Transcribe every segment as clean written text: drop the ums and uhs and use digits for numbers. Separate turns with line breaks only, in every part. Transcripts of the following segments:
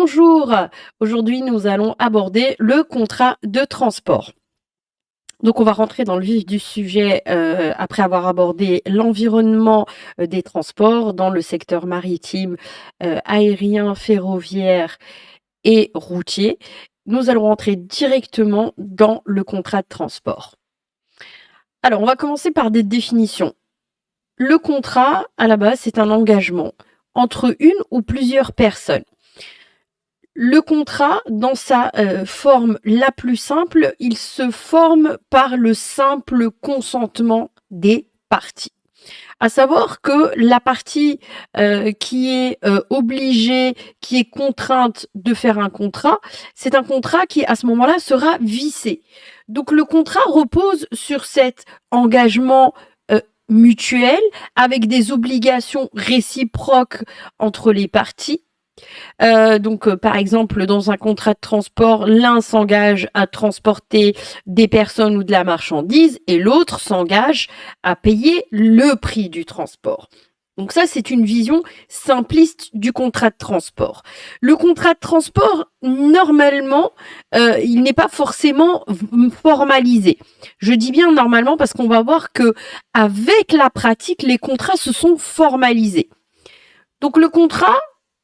Bonjour, aujourd'hui nous allons aborder le contrat de transport. Donc on va rentrer dans le vif du sujet après avoir abordé l'environnement des transports dans le secteur maritime, aérien, ferroviaire et routier. Nous allons rentrer directement dans le contrat de transport. Alors on va commencer par des définitions. Le contrat, à la base, c'est un engagement entre une ou plusieurs personnes. Le contrat, dans sa forme la plus simple, il se forme par le simple consentement des parties. À savoir que la partie qui est obligée, qui est contrainte de faire un contrat, c'est un contrat qui, à ce moment-là, sera vicié. Donc le contrat repose sur cet engagement mutuel avec des obligations réciproques entre les parties. Par exemple, dans un contrat de transport, l'un s'engage à transporter des personnes ou de la marchandise et l'autre s'engage à payer le prix du transport. Donc ça, c'est une vision simpliste du contrat de transport. Le contrat de transport, normalement, il n'est pas forcément formalisé. Je dis bien normalement parce qu'on va voir que avec la pratique, les contrats se sont formalisés. Donc le contrat,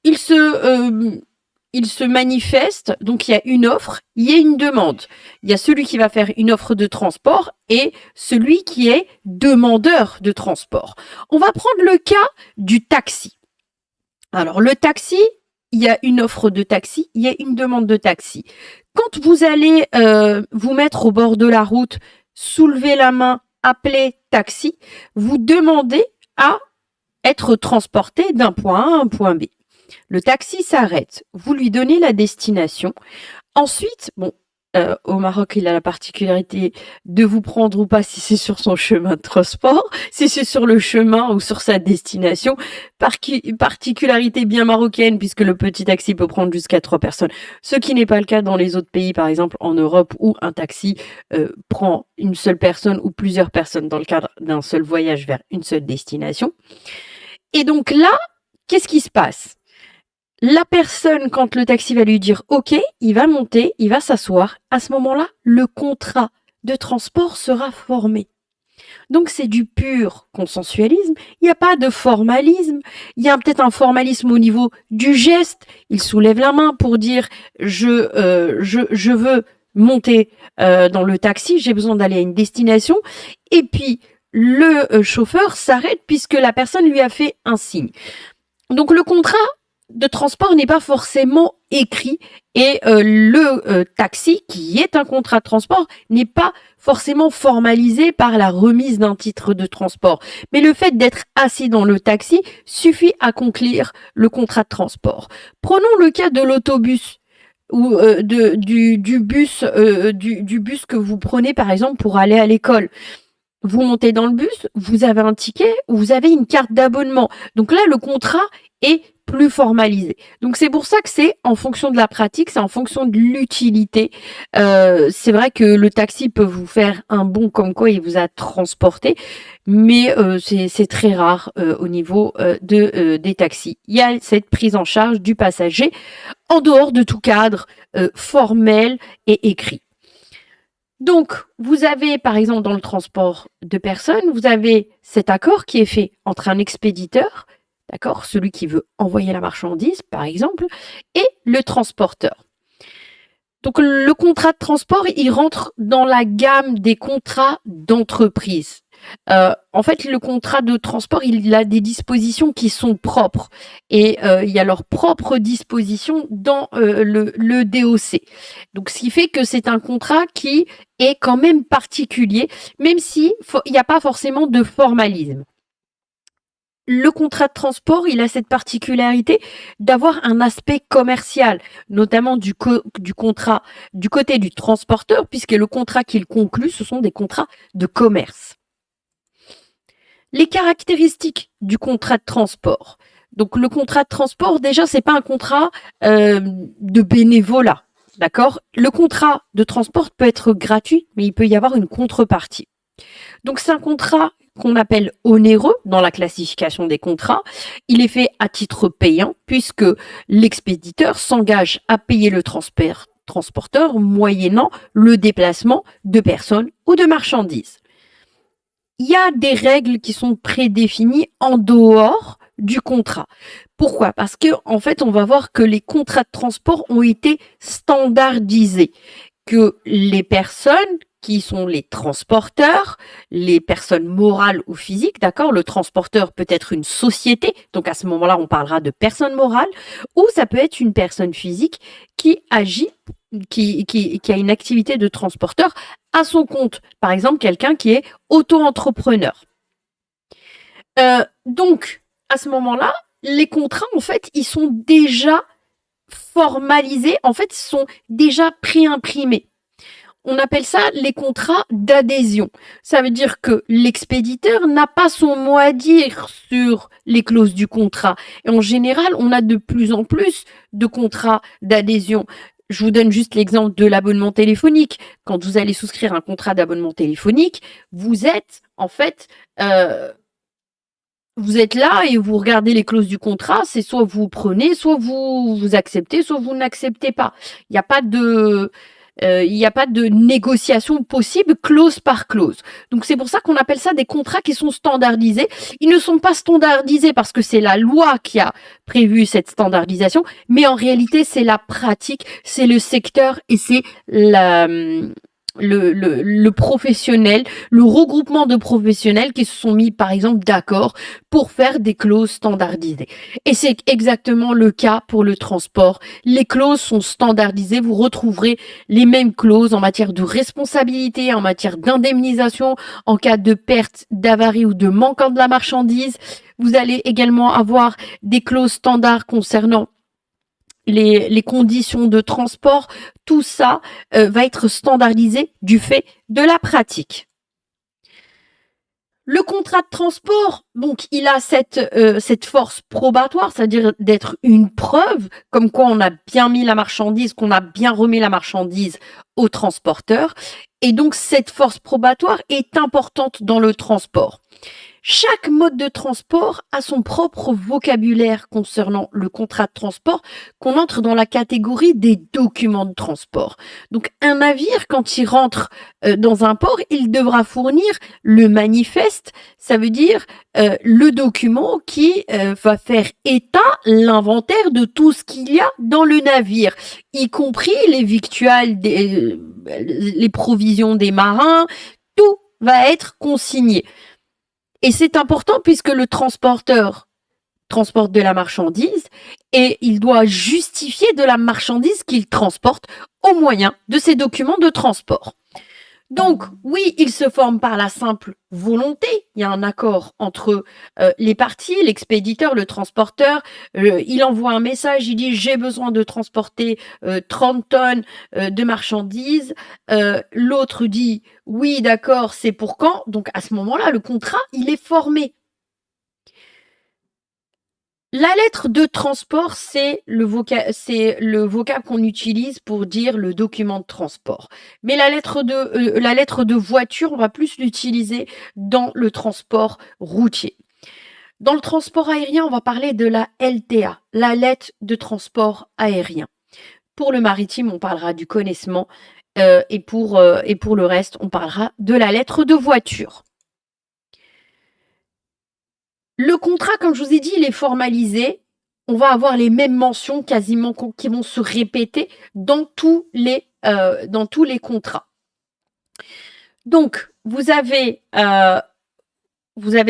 il se manifeste, donc il y a une offre, il y a une demande. Il y a celui qui va faire une offre de transport et celui qui est demandeur de transport. On va prendre le cas du taxi. Alors le taxi, il y a une offre de taxi, il y a une demande de taxi. Quand vous allez vous mettre au bord de la route, soulever la main, appeler taxi, vous demandez à être transporté d'un point A à un point B. Le taxi s'arrête, vous lui donnez la destination. Ensuite, au Maroc, il a la particularité de vous prendre ou pas si c'est sur son chemin de transport, si c'est sur le chemin ou sur sa destination. Particularité bien marocaine puisque le petit taxi peut prendre jusqu'à 3 personnes, ce qui n'est pas le cas dans les autres pays, par exemple en Europe où un taxi prend une seule personne ou plusieurs personnes dans le cadre d'un seul voyage vers une seule destination. Et donc là, qu'est-ce qui se passe ? La personne, quand le taxi va lui dire OK, il va monter, il va s'asseoir. À ce moment-là, le contrat de transport sera formé. Donc c'est du pur consensualisme. Il n'y a pas de formalisme. Il y a peut-être un formalisme au niveau du geste. Il soulève la main pour dire je veux monter dans le taxi, j'ai besoin d'aller à une destination. Et puis le chauffeur s'arrête puisque la personne lui a fait un signe. Donc le contrat de transport n'est pas forcément écrit et le taxi, qui est un contrat de transport, n'est pas forcément formalisé par la remise d'un titre de transport. Mais le fait d'être assis dans le taxi suffit à conclure le contrat de transport. Prenons le cas de l'autobus ou du bus que vous prenez par exemple pour aller à l'école. Vous montez dans le bus, vous avez un ticket, vous avez une carte d'abonnement. Donc là, le contrat est plus formalisé. Donc c'est pour ça que c'est en fonction de la pratique, c'est en fonction de l'utilité. C'est vrai que le taxi peut vous faire un bon comme quoi il vous a transporté, mais c'est très rare au niveau des taxis. Il y a cette prise en charge du passager en dehors de tout cadre formel et écrit. Donc, vous avez, par exemple, dans le transport de personnes, vous avez cet accord qui est fait entre un expéditeur, d'accord, celui qui veut envoyer la marchandise, par exemple, et le transporteur. Donc, le contrat de transport, il rentre dans la gamme des contrats d'entreprise. En fait, le contrat de transport, il a des dispositions qui sont propres et il y a leurs propres dispositions dans le DOC. Donc, ce qui fait que c'est un contrat qui est quand même particulier, même si il n'y a pas forcément de formalisme. Le contrat de transport, il a cette particularité d'avoir un aspect commercial, notamment du contrat du côté du transporteur, puisque le contrat qu'il conclut, ce sont des contrats de commerce. Les caractéristiques du contrat de transport. Donc le contrat de transport, déjà, c'est pas un contrat de bénévolat, d'accord ? Le contrat de transport peut être gratuit, mais il peut y avoir une contrepartie. Donc c'est un contrat qu'on appelle onéreux dans la classification des contrats. Il est fait à titre payant puisque l'expéditeur s'engage à payer le transporteur moyennant le déplacement de personnes ou de marchandises. Il y a des règles qui sont prédéfinies en dehors du contrat. Pourquoi? Parce que en fait, on va voir que les contrats de transport ont été standardisés, que les personnes qui sont les transporteurs, les personnes morales ou physiques, d'accord? Le transporteur peut être une société, donc à ce moment-là, on parlera de personne morale, ou ça peut être une personne physique qui agit, qui a une activité de transporteur à son compte. Par exemple, quelqu'un qui est auto-entrepreneur. Donc, à ce moment-là, les contrats, en fait, ils sont déjà formalisés, en fait, ils sont déjà pré-imprimés. On appelle ça les contrats d'adhésion. Ça veut dire que l'expéditeur n'a pas son mot à dire sur les clauses du contrat. Et en général, on a de plus en plus de contrats d'adhésion. Je vous donne juste l'exemple de l'abonnement téléphonique. Quand vous allez souscrire un contrat d'abonnement téléphonique, vous êtes en fait vous êtes là et vous regardez les clauses du contrat, c'est soit vous prenez, soit vous acceptez, soit vous n'acceptez pas. Il n'y a pas de négociation possible clause par clause. Donc c'est pour ça qu'on appelle ça des contrats qui sont standardisés. Ils ne sont pas standardisés parce que c'est la loi qui a prévu cette standardisation, mais en réalité c'est la pratique, c'est le secteur et c'est le professionnel, le regroupement de professionnels qui se sont mis par exemple d'accord pour faire des clauses standardisées. Et c'est exactement le cas pour le transport. Les clauses sont standardisées, vous retrouverez les mêmes clauses en matière de responsabilité, en matière d'indemnisation, en cas de perte, d'avarie ou de manquant de la marchandise. Vous allez également avoir des clauses standards concernant les conditions de transport, tout ça va être standardisé du fait de la pratique. Le contrat de transport, donc, il a cette force probatoire, c'est-à-dire d'être une preuve, comme quoi on a bien mis la marchandise, qu'on a bien remis la marchandise au transporteur. Et donc, cette force probatoire est importante dans le transport. Chaque mode de transport a son propre vocabulaire concernant le contrat de transport qu'on entre dans la catégorie des documents de transport. Donc un navire, quand il rentre dans un port, il devra fournir le manifeste, ça veut dire le document qui va faire état, l'inventaire de tout ce qu'il y a dans le navire, y compris les victuailles, les provisions des marins, tout va être consigné. Et c'est important puisque le transporteur transporte de la marchandise et il doit justifier de la marchandise qu'il transporte au moyen de ses documents de transport. Donc, oui, il se forme par la simple volonté. Il y a un accord entre les parties, l'expéditeur, le transporteur. Il envoie un message, il dit « j'ai besoin de transporter 30 tonnes de marchandises ». L'autre dit « oui, d'accord, c'est pour quand ?» Donc, à ce moment-là, le contrat, il est formé. La lettre de transport, c'est le vocable qu'on utilise pour dire le document de transport. Mais la lettre de voiture, on va plus l'utiliser dans le transport routier. Dans le transport aérien, on va parler de la LTA, la lettre de transport aérien. Pour le maritime, on parlera du connaissement et pour le reste, on parlera de la lettre de voiture. Le contrat, comme je vous ai dit, il est formalisé. On va avoir les mêmes mentions quasiment qui vont se répéter dans tous les contrats. Donc, vous avez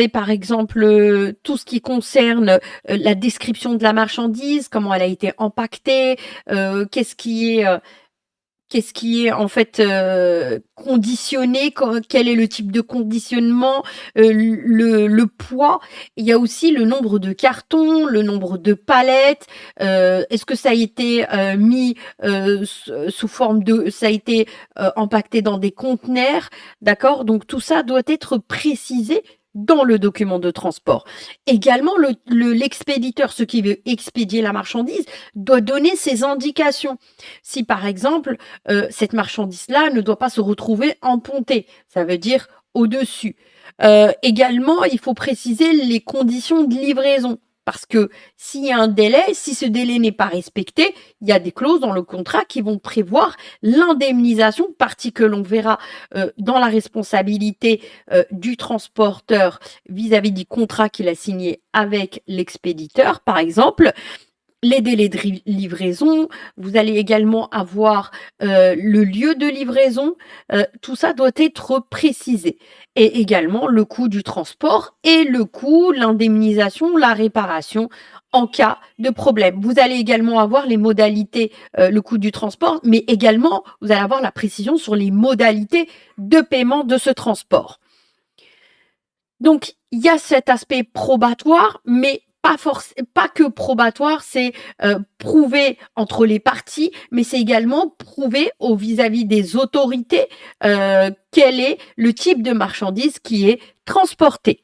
par exemple tout ce qui concerne la description de la marchandise, comment elle a été empaquetée, qu'est-ce qui est en fait conditionné, quel est le type de conditionnement, le poids. Il y a aussi le nombre de cartons, le nombre de palettes, est-ce que ça a été mis sous forme ça a été empaqueté dans des conteneurs, d'accord? Donc tout ça doit être précisé dans le document de transport. Également, l'expéditeur, ce qui veut expédier la marchandise, doit donner ses indications. Si par exemple, cette marchandise-là ne doit pas se retrouver empontée, ça veut dire au-dessus. Également, il faut préciser les conditions de livraison. Parce que s'il y a un délai, si ce délai n'est pas respecté, il y a des clauses dans le contrat qui vont prévoir l'indemnisation, partie que l'on verra dans la responsabilité du transporteur vis-à-vis du contrat qu'il a signé avec l'expéditeur, par exemple. Les délais de livraison, vous allez également avoir le lieu de livraison, tout ça doit être précisé. Et également le coût du transport et le coût, l'indemnisation, la réparation en cas de problème. Vous allez également avoir les modalités, le coût du transport, mais également vous allez avoir la précision sur les modalités de paiement de ce transport. Donc, il y a cet aspect probatoire, mais pas que probatoire, c'est prouvé entre les parties, mais c'est également prouvé vis-à-vis des autorités quel est le type de marchandise qui est transporté.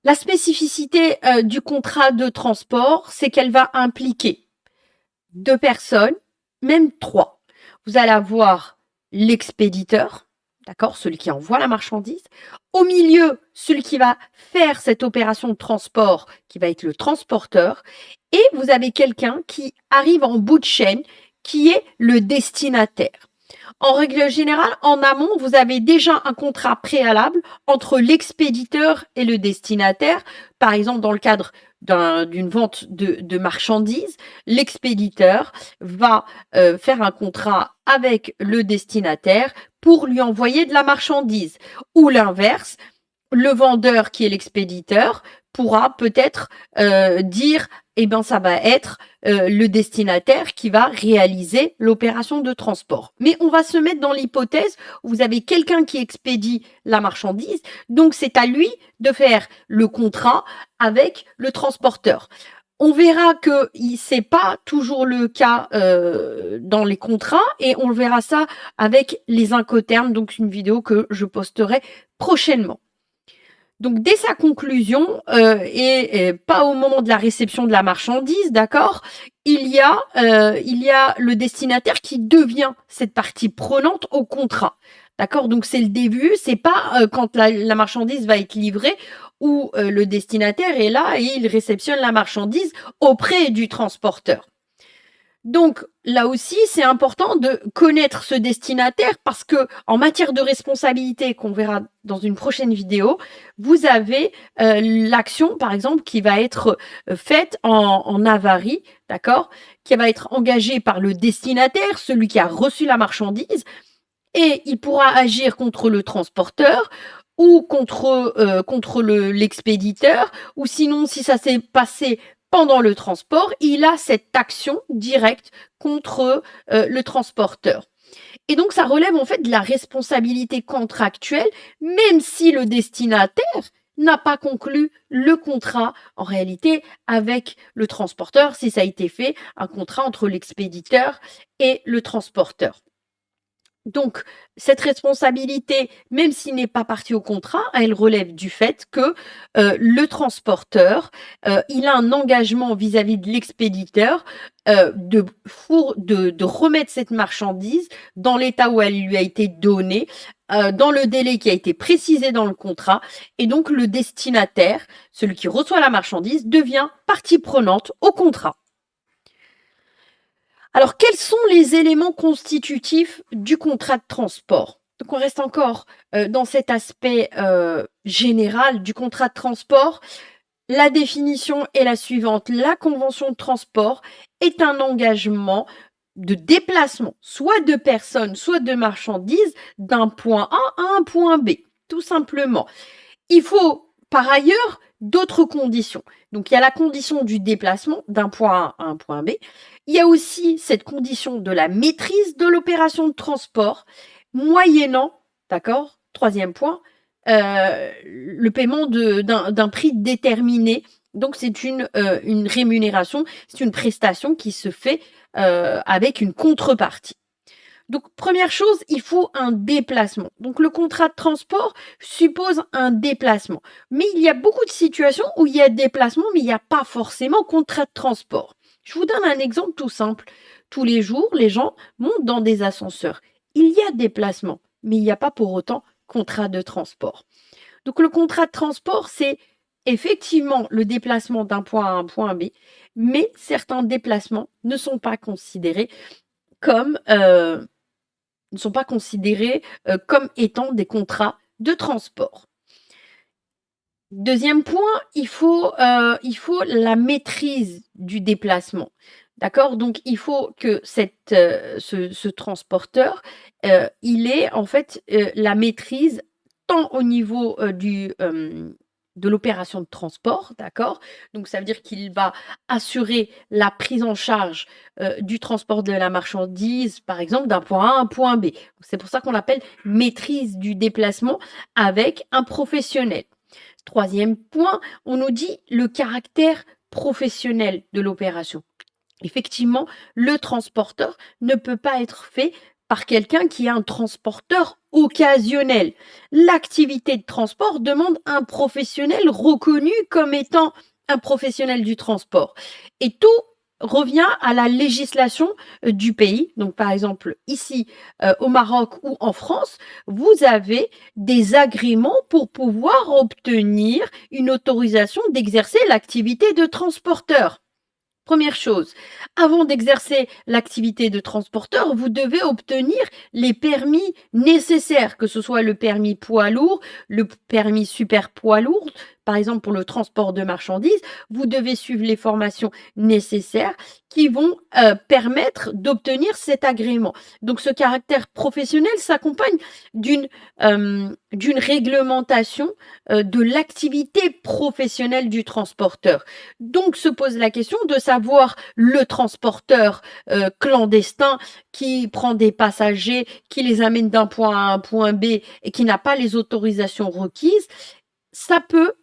La spécificité du contrat de transport, c'est qu'elle va impliquer 2 personnes, même 3. Vous allez avoir l'expéditeur, d'accord, celui qui envoie la marchandise. Au milieu, celui qui va faire cette opération de transport, qui va être le transporteur. Et vous avez quelqu'un qui arrive en bout de chaîne, qui est le destinataire. En règle générale, en amont, vous avez déjà un contrat préalable entre l'expéditeur et le destinataire. Par exemple, dans le cadre d'une vente de marchandises, l'expéditeur va faire un contrat avec le destinataire pour lui envoyer de la marchandise. Ou l'inverse, le vendeur qui est l'expéditeur pourra peut-être dire eh ben ça va être le destinataire qui va réaliser l'opération de transport. Mais on va se mettre dans l'hypothèse où vous avez quelqu'un qui expédie la marchandise, donc c'est à lui de faire le contrat avec le transporteur. On verra que c'est pas toujours le cas dans les contrats et on verra ça avec les incoterms, donc une vidéo que je posterai prochainement. Donc dès sa conclusion et pas au moment de la réception de la marchandise, d'accord, il y a le destinataire qui devient cette partie prenante au contrat. D'accord, donc c'est le début, c'est pas quand la marchandise va être livrée où le destinataire est là et il réceptionne la marchandise auprès du transporteur. Donc là aussi, c'est important de connaître ce destinataire parce que en matière de responsabilité, qu'on verra dans une prochaine vidéo, vous avez l'action, par exemple, qui va être faite en avarie, d'accord, qui va être engagée par le destinataire, celui qui a reçu la marchandise, et il pourra agir contre le transporteur ou contre l'expéditeur, ou sinon, si ça s'est passé pendant le transport, il a cette action directe contre le transporteur. Et donc, ça relève en fait de la responsabilité contractuelle, même si le destinataire n'a pas conclu le contrat, en réalité, avec le transporteur, si ça a été fait, un contrat entre l'expéditeur et le transporteur. Donc, cette responsabilité, même s'il n'est pas parti au contrat, elle relève du fait que le transporteur, il a un engagement vis-à-vis de l'expéditeur de remettre cette marchandise dans l'état où elle lui a été donnée, dans le délai qui a été précisé dans le contrat. Et donc, le destinataire, celui qui reçoit la marchandise, devient partie prenante au contrat. Alors, quels sont les éléments constitutifs du contrat de transport? Donc, on reste encore dans cet aspect général du contrat de transport. La définition est la suivante. La convention de transport est un engagement de déplacement, soit de personnes, soit de marchandises, d'un point A à un point B, tout simplement. Il faut, par ailleurs, d'autres conditions. Donc, il y a la condition du déplacement d'un point A à un point B. Il y a aussi cette condition de la maîtrise de l'opération de transport, moyennant, d'accord, troisième point, le paiement d'un prix déterminé. Donc, c'est une rémunération, c'est une prestation qui se fait avec une contrepartie. Donc, première chose, il faut un déplacement. Donc, le contrat de transport suppose un déplacement. Mais il y a beaucoup de situations où il y a déplacement, mais il n'y a pas forcément contrat de transport. Je vous donne un exemple tout simple. Tous les jours, les gens montent dans des ascenseurs. Il y a déplacement, mais il n'y a pas pour autant contrat de transport. Donc le contrat de transport, c'est effectivement le déplacement d'un point à un point B, mais certains déplacements ne sont pas considérés comme, comme étant des contrats de transport. Deuxième point, il faut la maîtrise du déplacement. D'accord? Donc il faut que ce transporteur, il ait en fait, la maîtrise tant au niveau, de l'opération de transport, d'accord? Donc ça veut dire qu'il va assurer la prise en charge, du transport de la marchandise, par exemple, d'un point A à un point B. C'est pour ça qu'on l'appelle maîtrise du déplacement avec un professionnel. Troisième point, on nous dit le caractère professionnel de l'opération. Effectivement, le transporteur ne peut pas être fait par quelqu'un qui est un transporteur occasionnel. L'activité de transport demande un professionnel reconnu comme étant un professionnel du transport. Et tout revient à la législation du pays. Donc, par exemple, ici au Maroc ou en France, vous avez des agréments pour pouvoir obtenir une autorisation d'exercer l'activité de transporteur. Première chose, avant d'exercer l'activité de transporteur, vous devez obtenir les permis nécessaires, que ce soit le permis poids lourd, le permis super poids lourd, par exemple pour le transport de marchandises. Vous devez suivre les formations nécessaires qui vont permettre d'obtenir cet agrément. Donc ce caractère professionnel s'accompagne d'une réglementation de l'activité professionnelle du transporteur. Donc se pose la question de savoir le transporteur clandestin qui prend des passagers, qui les amène d'un point A à un point B et qui n'a pas les autorisations requises, ça peut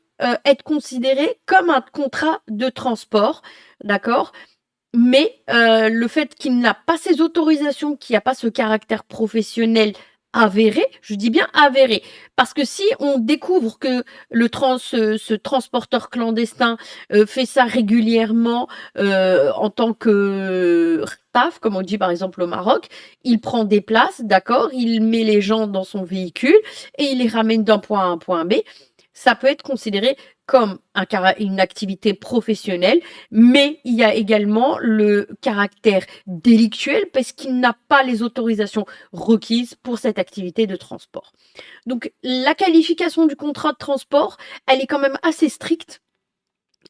être considéré comme un contrat de transport, d'accord? Mais le fait qu'il n'a pas ces autorisations, qu'il n'y a pas ce caractère professionnel avéré, je dis bien avéré, parce que si on découvre que ce transporteur clandestin fait ça régulièrement en tant que taf, comme on dit par exemple au Maroc, il prend des places, d'accord, il met les gens dans son véhicule et il les ramène d'un point A à un point B, ça peut être considéré comme une activité professionnelle, mais il y a également le caractère délictuel parce qu'il n'a pas les autorisations requises pour cette activité de transport. Donc la qualification du contrat de transport, elle est quand même assez stricte.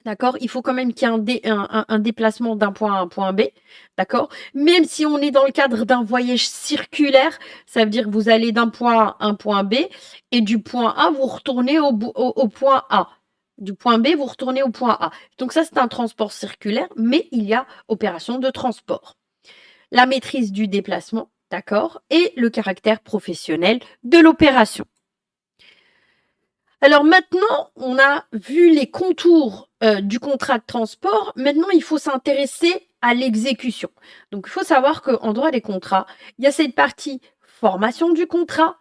D'accord? Il faut quand même qu'il y ait un déplacement d'un point A à un point B, d'accord? Même si on est dans le cadre d'un voyage circulaire, ça veut dire que vous allez d'un point A à un point B et du point A, vous retournez au point A. Du point B, vous retournez au point A. Donc ça, c'est un transport circulaire, mais il y a opération de transport. La maîtrise du déplacement, d'accord? Et le caractère professionnel de l'opération. Alors maintenant, on a vu les contours du contrat de transport. Maintenant, il faut s'intéresser à l'exécution. Donc, il faut savoir qu'en droit des contrats, il y a cette partie formation du contrat,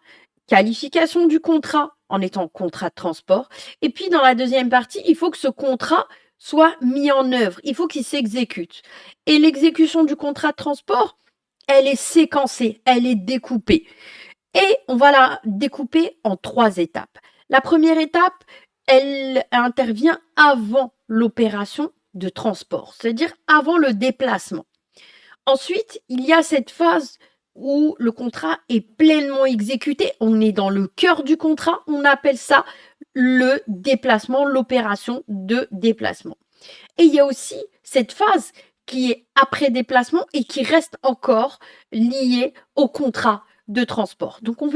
qualification du contrat en étant contrat de transport. Et puis, dans la deuxième partie, il faut que ce contrat soit mis en œuvre. Il faut qu'il s'exécute. Et l'exécution du contrat de transport, elle est séquencée, elle est découpée. Et on va la découper en 3 étapes. La première étape, elle intervient avant l'opération de transport, c'est-à-dire avant le déplacement. Ensuite, il y a cette phase où le contrat est pleinement exécuté. On est dans le cœur du contrat. On appelle ça le déplacement, l'opération de déplacement. Et il y a aussi cette phase qui est après déplacement et qui reste encore liée au contrat de transport. Donc on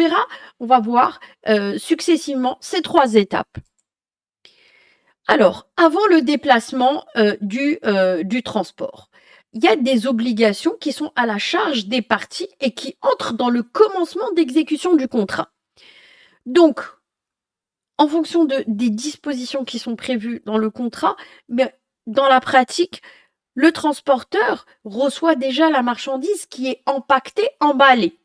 va voir successivement ces 3 étapes. Alors, avant le déplacement du transport, il y a des obligations qui sont à la charge des parties et qui entrent dans le commencement d'exécution du contrat. Donc, en fonction des dispositions qui sont prévues dans le contrat, mais dans la pratique, le transporteur reçoit déjà la marchandise qui est empaquetée, emballée.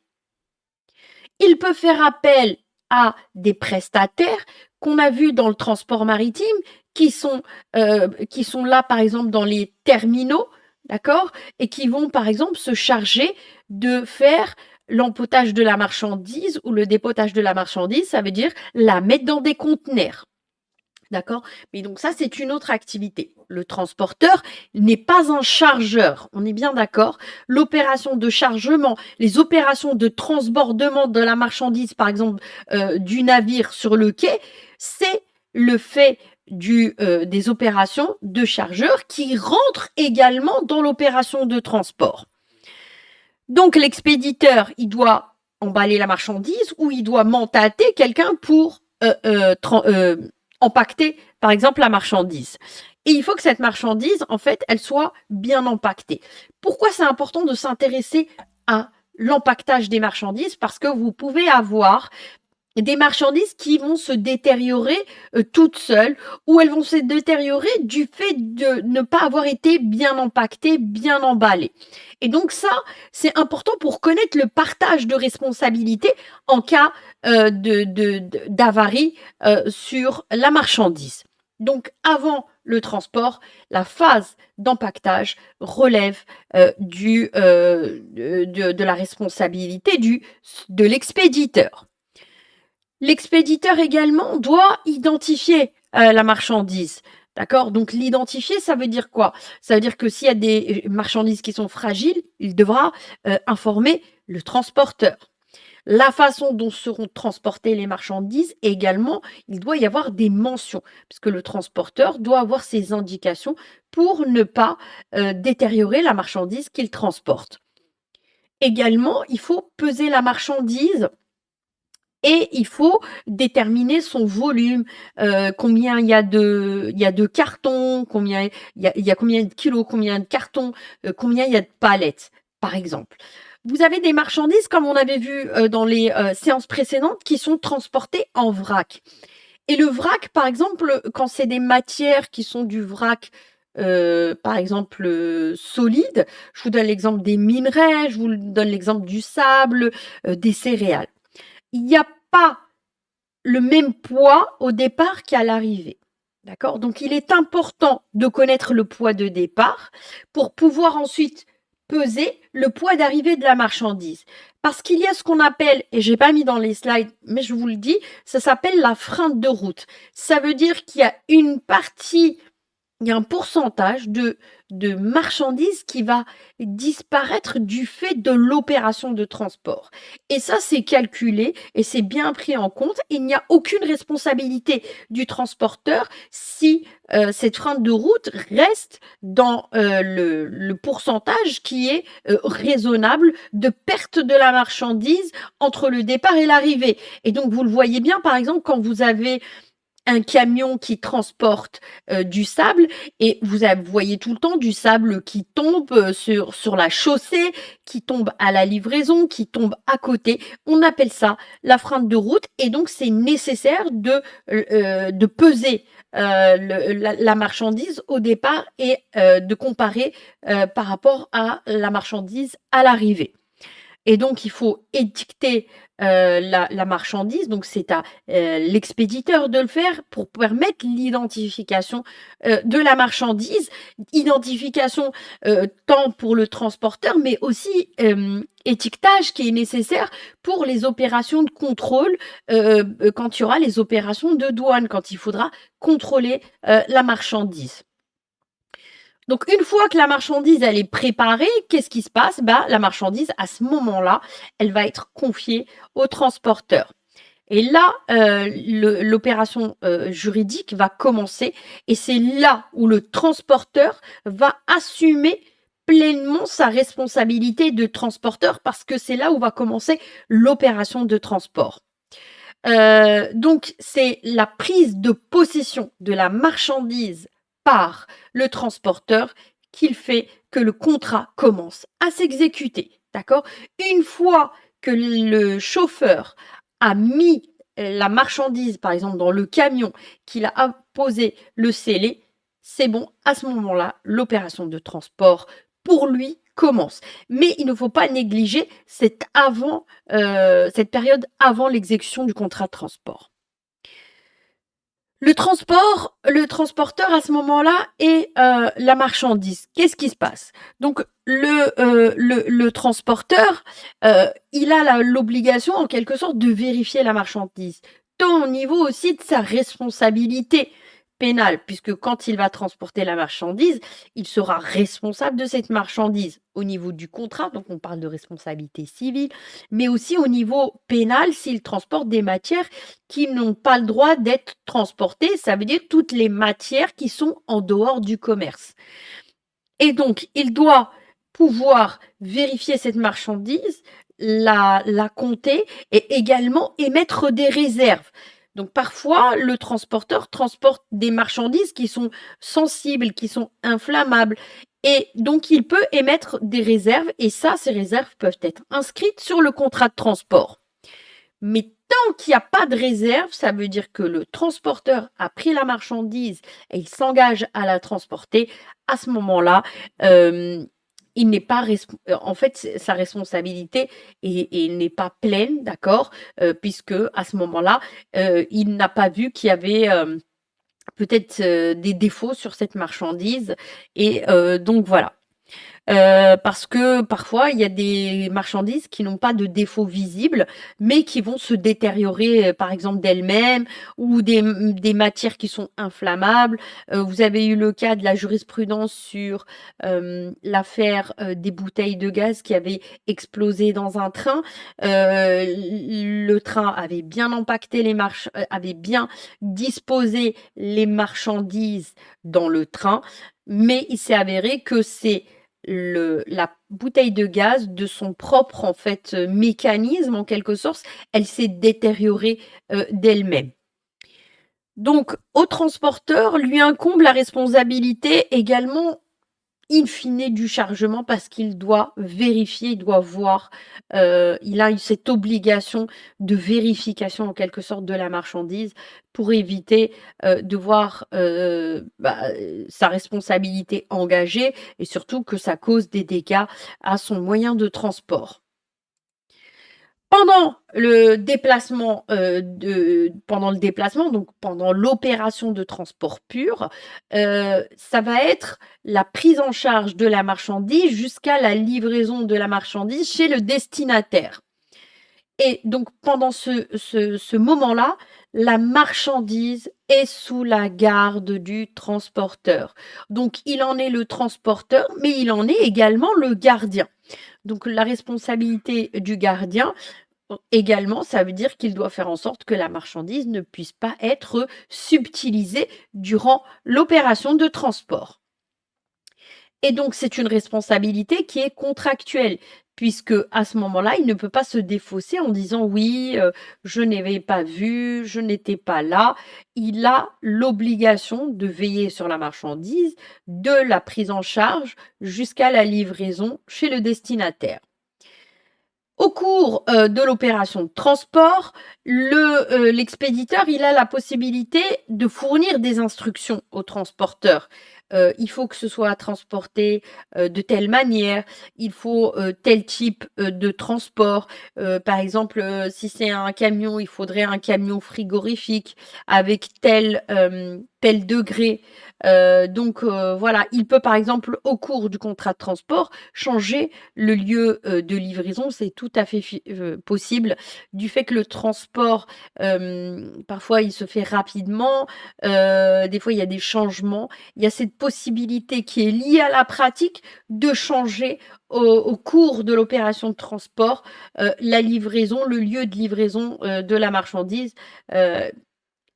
Il peut faire appel à des prestataires qu'on a vus dans le transport maritime qui sont là, par exemple, dans les terminaux, d'accord? Et qui vont, par exemple, se charger de faire L'empotage de la marchandise ou le dépotage de la marchandise, ça veut dire la mettre dans des conteneurs. D'accord? Mais donc ça, c'est une autre activité. Le transporteur n'est pas un chargeur, on est bien d'accord? L'opération de chargement, les opérations de transbordement de la marchandise, par exemple, du navire sur le quai, c'est le fait des opérations de chargeur qui rentrent également dans l'opération de transport. Donc l'expéditeur, il doit emballer la marchandise ou il doit mandater quelqu'un pour empaqueter, par exemple, la marchandise. Et il faut que cette marchandise, en fait, elle soit bien empaquetée. Pourquoi c'est important de s'intéresser à l'empaquetage des marchandises? Parce que vous pouvez avoir des marchandises qui vont se détériorer toutes seules, ou elles vont se détériorer du fait de ne pas avoir été bien empaquetées, bien emballées. Et donc ça, c'est important pour connaître le partage de responsabilités en cas d'avarie sur la marchandise. Donc avant le transport, la phase d'empaquetage relève de la responsabilité de l'expéditeur. L'expéditeur également doit identifier la marchandise. D'accord? Donc l'identifier, ça veut dire quoi? Ça veut dire que s'il y a des marchandises qui sont fragiles, il devra informer le transporteur. La façon dont seront transportées les marchandises également, il doit y avoir des mentions, puisque le transporteur doit avoir ces indications pour ne pas détériorer la marchandise qu'il transporte. Également, il faut peser la marchandise et il faut déterminer son volume, combien il y a de cartons, combien il y a combien de kilos, combien de cartons, combien il y a de palettes, par exemple. Vous avez des marchandises, comme on avait vu, dans les, séances précédentes, qui sont transportées en vrac. Et le vrac, par exemple, quand c'est des matières qui sont du vrac, par exemple, solide, je vous donne l'exemple des minerais, je vous donne l'exemple du sable, des céréales. Il n'y a pas le même poids au départ qu'à l'arrivée. D'accord? Donc il est important de connaître le poids de départ pour pouvoir ensuite peser le poids d'arrivée de la marchandise. Parce qu'il y a ce qu'on appelle, et j'ai pas mis dans les slides, mais je vous le dis, ça s'appelle la freinte de route. Ça veut dire qu'il y a une partie, il y a un pourcentage de marchandises qui va disparaître du fait de l'opération de transport. Et ça, c'est calculé et c'est bien pris en compte. Il n'y a aucune responsabilité du transporteur si cette freinte de route reste dans le pourcentage qui est raisonnable de perte de la marchandise entre le départ et l'arrivée. Et donc, vous le voyez bien, par exemple, quand vous avez un camion qui transporte du sable et vous voyez tout le temps du sable qui tombe sur la chaussée, qui tombe à la livraison, qui tombe à côté. On appelle ça la freinte de route et donc c'est nécessaire de peser la marchandise au départ et de comparer par rapport à la marchandise à l'arrivée. Et donc, il faut étiqueter la marchandise. Donc, c'est à l'expéditeur de le faire pour permettre l'identification de la marchandise. Identification tant pour le transporteur, mais aussi étiquetage qui est nécessaire pour les opérations de contrôle quand il y aura les opérations de douane, quand il faudra contrôler la marchandise. Donc une fois que la marchandise, elle est préparée, qu'est-ce qui se passe? Bah, la marchandise, à ce moment-là, elle va être confiée au transporteur. Et là, l'opération juridique va commencer et c'est là où le transporteur va assumer pleinement sa responsabilité de transporteur parce que c'est là où va commencer l'opération de transport. Donc c'est la prise de possession de la marchandise par le transporteur qu'il fait que le contrat commence à s'exécuter. D'accord? Une fois que le chauffeur a mis la marchandise, par exemple, dans le camion, qu'il a apposé le scellé, c'est bon, à ce moment-là, l'opération de transport, pour lui, commence. Mais il ne faut pas négliger cette période avant l'exécution du contrat de transport. Le transporteur à ce moment-là est, la marchandise. Qu'est-ce qui se passe? Donc le transporteur, il a l'obligation en quelque sorte de vérifier la marchandise, tant au niveau aussi de sa responsabilité pénale, puisque quand il va transporter la marchandise, il sera responsable de cette marchandise au niveau du contrat, donc on parle de responsabilité civile, mais aussi au niveau pénal s'il transporte des matières qui n'ont pas le droit d'être transportées, ça veut dire toutes les matières qui sont en dehors du commerce. Et donc, il doit pouvoir vérifier cette marchandise, la compter et également émettre des réserves. Donc parfois, le transporteur transporte des marchandises qui sont sensibles, qui sont inflammables et donc il peut émettre des réserves et ça, ces réserves peuvent être inscrites sur le contrat de transport. Mais tant qu'il n'y a pas de réserve, ça veut dire que le transporteur a pris la marchandise et il s'engage à la transporter. À ce moment-là, il n'est pas en fait, sa responsabilité n'est pas pleine, d'accord, puisque à ce moment-là, il n'a pas vu qu'il y avait peut-être des défauts sur cette marchandise et donc voilà. Parce que parfois, il y a des marchandises qui n'ont pas de défaut visible, mais qui vont se détériorer, par exemple d'elles-mêmes ou des matières qui sont inflammables. Vous avez eu le cas de la jurisprudence sur, l'affaire, des bouteilles de gaz qui avaient explosé dans un train. Le train avait bien empaqueté avait bien disposé les marchandises dans le train, mais il s'est avéré que c'est la bouteille de gaz de son propre en fait, mécanisme en quelque sorte, elle s'est détériorée, d'elle-même. Donc au transporteur lui incombe la responsabilité également in fine du chargement parce qu'il doit vérifier, il doit voir, il a cette obligation de vérification en quelque sorte de la marchandise pour éviter, de voir, sa responsabilité engagée et surtout que ça cause des dégâts à son moyen de transport. Pendant le déplacement, donc pendant l'opération de transport pur, ça va être la prise en charge de la marchandise jusqu'à la livraison de la marchandise chez le destinataire. Et donc pendant ce moment-là, la marchandise est sous la garde du transporteur. Donc il en est le transporteur, mais il en est également le gardien. Donc la responsabilité du gardien, également, ça veut dire qu'il doit faire en sorte que la marchandise ne puisse pas être subtilisée durant l'opération de transport. Et donc, c'est une responsabilité qui est contractuelle, puisque à ce moment-là, il ne peut pas se défausser en disant oui, je n'avais pas vu, je n'étais pas là. Il a l'obligation de veiller sur la marchandise, de la prise en charge jusqu'à la livraison chez le destinataire. Au cours, de l'opération de transport, l'expéditeur, il a la possibilité de fournir des instructions au transporteur. Il faut que ce soit transporté, de telle manière, il faut, tel type, de transport. Par exemple, si c'est un camion, il faudrait un camion frigorifique avec tel degré. Donc voilà, il peut par exemple, au cours du contrat de transport, changer le lieu, de livraison. C'est tout à fait possible du fait que le transport, parfois il se fait rapidement, des fois il y a des changements. Il y a cette possibilité qui est liée à la pratique de changer au cours de l'opération de transport, la livraison, le lieu de livraison, de la marchandise, heu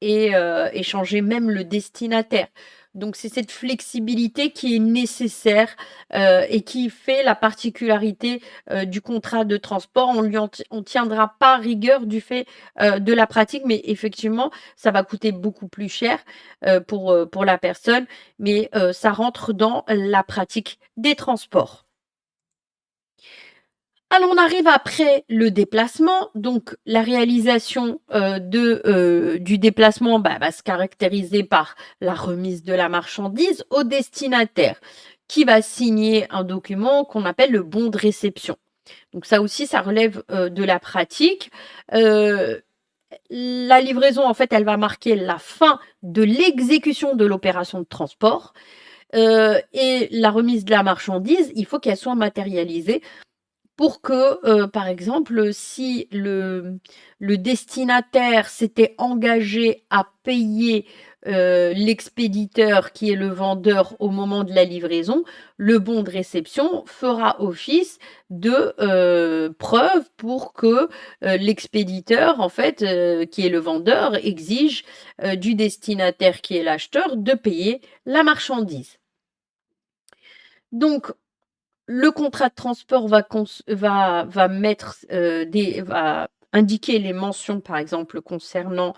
et changer même le destinataire. Donc c'est cette flexibilité qui est nécessaire, et qui fait la particularité, du contrat de transport. On tiendra pas rigueur du fait, de la pratique, mais effectivement, ça va coûter beaucoup plus cher, pour la personne, mais ça rentre dans la pratique des transports. Alors on arrive après le déplacement, donc la réalisation, du déplacement, va se caractériser par la remise de la marchandise au destinataire, qui va signer un document qu'on appelle le bon de réception. Donc ça aussi, ça relève, de la pratique. la livraison, en fait, elle va marquer la fin de l'exécution de l'opération de transport, et la remise de la marchandise, il faut qu'elle soit matérialisée pour que, par exemple, si le destinataire s'était engagé à payer, l'expéditeur qui est le vendeur au moment de la livraison, le bon de réception fera office de, preuve pour que, l'expéditeur, en fait, qui est le vendeur, exige, du destinataire qui est l'acheteur de payer la marchandise. Donc le contrat de transport va mettre, va indiquer les mentions, par exemple, concernant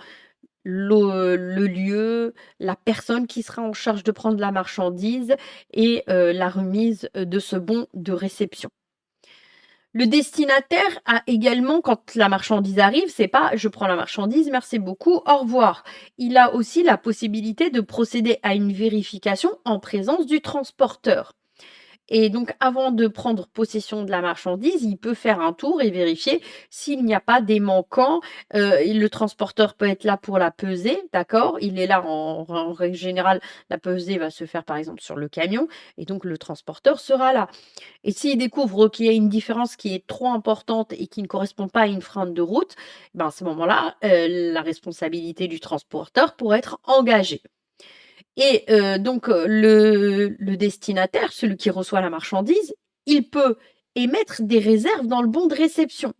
le lieu, la personne qui sera en charge de prendre la marchandise et la remise, de ce bon de réception. Le destinataire a également, quand la marchandise arrive, c'est pas: «Je prends la marchandise, merci beaucoup, au revoir». Il a aussi la possibilité de procéder à une vérification en présence du transporteur. Et donc, avant de prendre possession de la marchandise, il peut faire un tour et vérifier s'il n'y a pas des manquants. Et le transporteur peut être là pour la peser, d'accord? Il est là en règle générale, la pesée va se faire, par exemple, sur le camion et donc le transporteur sera là. Et s'il découvre qu'il y a une différence qui est trop importante et qui ne correspond pas à une freinte de route, ben, à ce moment-là, la responsabilité du transporteur pourrait être engagée. Et donc le destinataire, celui qui reçoit la marchandise, il peut émettre des réserves dans le bon de réception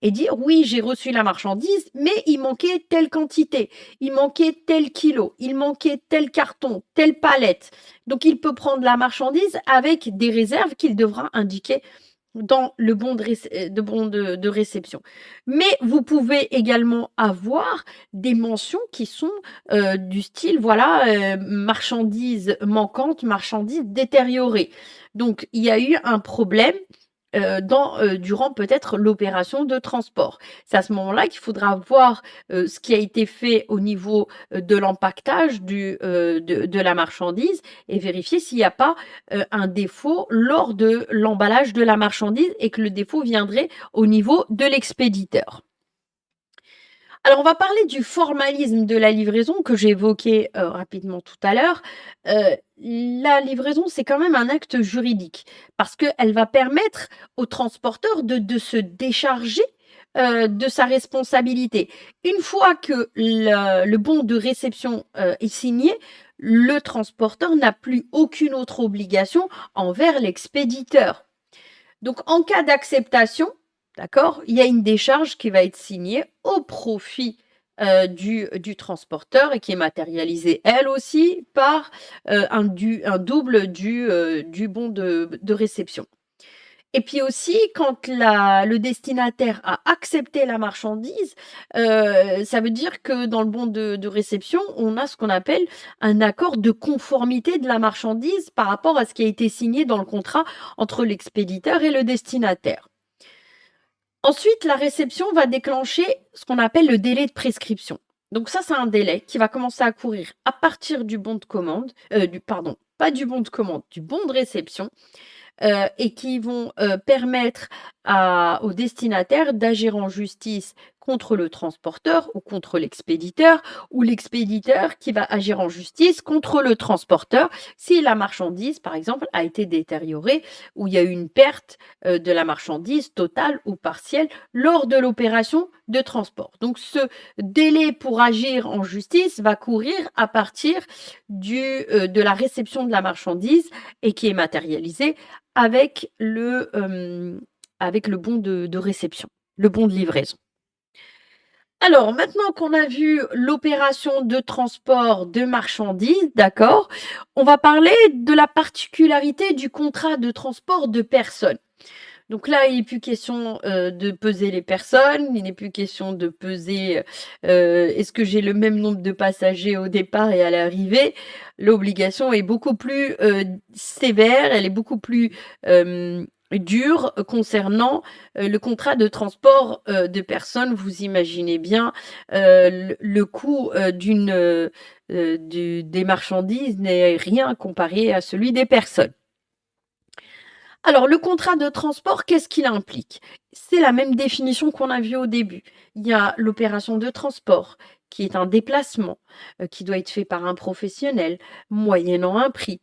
et dire: «Oui, j'ai reçu la marchandise, mais il manquait telle quantité, il manquait tel kilo, il manquait tel carton, telle palette». Donc il peut prendre la marchandise avec des réserves qu'il devra indiquer dans le bon de réception. Mais vous pouvez également avoir des mentions qui sont, du style, voilà, marchandises manquantes, marchandises détériorées. Donc il y a eu un problème, durant peut-être l'opération de transport. C'est à ce moment-là qu'il faudra voir, ce qui a été fait au niveau, de l'empaquetage de la marchandise et vérifier s'il n'y a pas, un défaut lors de l'emballage de la marchandise et que le défaut viendrait au niveau de l'expéditeur. Alors, on va parler du formalisme de la livraison que j'ai évoqué, rapidement tout à l'heure. La livraison, c'est quand même un acte juridique parce qu'elle va permettre au transporteur de se décharger, de sa responsabilité. Une fois que le bon de réception, est signé, le transporteur n'a plus aucune autre obligation envers l'expéditeur. Donc en cas d'acceptation, d'accord, il y a une décharge qui va être signée au profit, du transporteur et qui est matérialisée, elle aussi, par, un double du bon de réception. Et puis aussi, quand le destinataire a accepté la marchandise, ça veut dire que dans le bon de réception, on a ce qu'on appelle un accord de conformité de la marchandise par rapport à ce qui a été signé dans le contrat entre l'expéditeur et le destinataire. Ensuite, la réception va déclencher ce qu'on appelle le délai de prescription. Donc ça, c'est un délai qui va commencer à courir à partir du bon de commande, pas du bon de commande, du bon de réception, et qui vont, permettre au destinataire d'agir en justice contre le transporteur ou contre l'expéditeur, ou l'expéditeur qui va agir en justice contre le transporteur si la marchandise, par exemple, a été détériorée ou il y a eu une perte, de la marchandise totale ou partielle lors de l'opération de transport. Donc ce délai pour agir en justice va courir à partir de la réception de la marchandise et qui est matérialisée avec le bon de réception, le bon de livraison. Alors maintenant qu'on a vu l'opération de transport de marchandises, d'accord, on va parler de la particularité du contrat de transport de personnes. Donc là, il n'est plus question, de peser les personnes, il n'est plus question de peser, est-ce que j'ai le même nombre de passagers au départ et à l'arrivée? L'obligation est beaucoup plus, sévère, elle est beaucoup plus, dure concernant, le contrat de transport, de personnes. Vous imaginez bien, le coût, des marchandises n'est rien comparé à celui des personnes. Alors, le contrat de transport, qu'est-ce qu'il implique? c'est la même définition qu'on a vue au début. Il y a l'opération de transport, qui est un déplacement, qui doit être fait par un professionnel, moyennant un prix.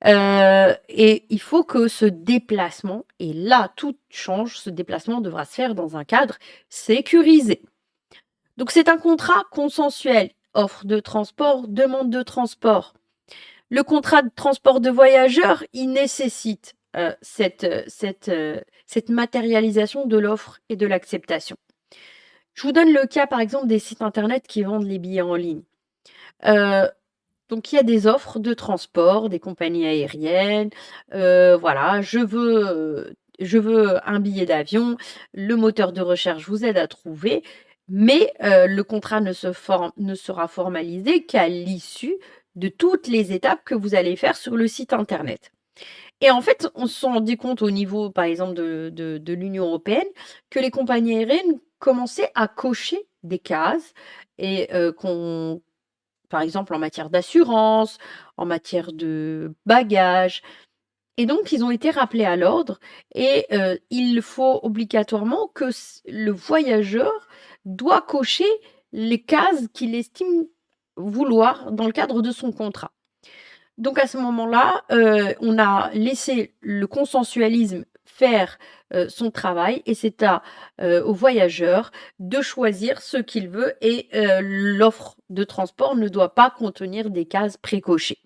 Et il faut que ce déplacement et là tout change, ce déplacement devra se faire dans un cadre sécurisé. Donc c'est un contrat consensuel, offre de transport, demande de transport. Le contrat de transport de voyageurs, il nécessite, cette matérialisation de l'offre et de l'acceptation. Je vous donne le cas, par exemple, des sites internet qui vendent les billets en ligne. Heu, donc il y a des offres de transport, des compagnies aériennes, voilà: je veux un billet d'avion, le moteur de recherche vous aide à trouver, mais le contrat ne sera formalisé qu'à l'issue de toutes les étapes que vous allez faire sur le site internet. Et en fait, on se sont rendus compte au niveau, par exemple, de l'Union européenne, que les compagnies aériennes commençaient à cocher des cases et qu'on par exemple, en matière d'assurance, en matière de bagages, et donc ils ont été rappelés à l'ordre et il faut obligatoirement que le voyageur doit cocher les cases qu'il estime vouloir dans le cadre de son contrat. Donc à ce moment-là, on a laissé le consensualisme faire, son travail et c'est au voyageur de choisir ce qu'il veut et l'offre de transport ne doit pas contenir des cases précochées.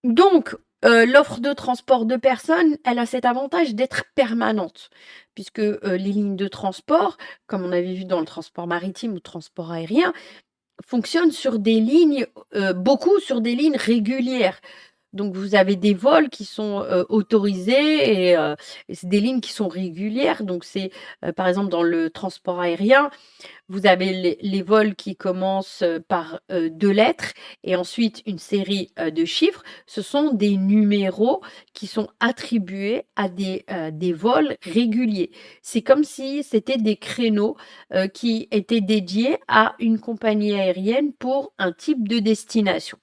Donc l'offre de transport de personnes, elle a cet avantage d'être permanente puisque, les lignes de transport, comme on avait vu dans le transport maritime ou le transport aérien, fonctionnent sur des lignes, beaucoup sur des lignes régulières. Donc vous avez des vols qui sont, autorisés et c'est des lignes qui sont régulières. Donc c'est, par exemple, dans le transport aérien, vous avez les vols qui commencent, par, 2 lettres et ensuite une série, de chiffres. Ce sont des numéros qui sont attribués à des vols réguliers. C'est comme si c'était des créneaux, qui étaient dédiés à une compagnie aérienne pour un type de destination.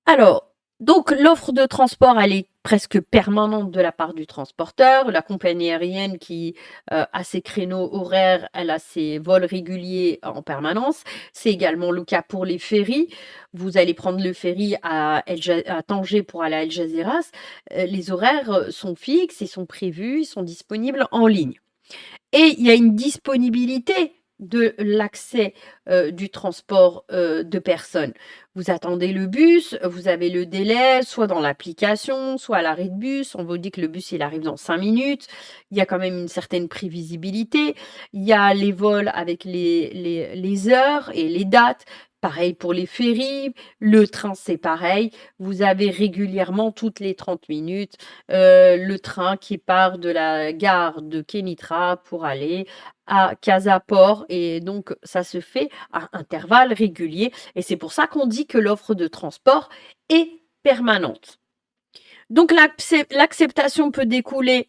Alors, donc l'offre de transport, elle est presque permanente de la part du transporteur. La compagnie aérienne qui, a ses créneaux horaires, elle a ses vols réguliers en permanence. C'est également le cas pour les ferries. Vous allez prendre le ferry à Tanger pour aller à El Jazeera. Les horaires, sont fixes, ils sont prévus, ils sont disponibles en ligne. Et il y a une disponibilité de l'accès, du transport, de personnes. Vous attendez le bus, vous avez le délai, soit dans l'application, soit à l'arrêt de bus. On vous dit que le bus, il arrive dans 5 minutes. Il y a quand même une certaine prévisibilité. Il y a les vols avec les heures et les dates. Pareil pour les ferries. Le train, c'est pareil. Vous avez régulièrement, toutes les 30 minutes, le train qui part de la gare de Kenitra pour aller à Casa Port et donc ça se fait à intervalles réguliers et c'est pour ça qu'on dit que l'offre de transport est permanente. Donc l'acceptation peut découler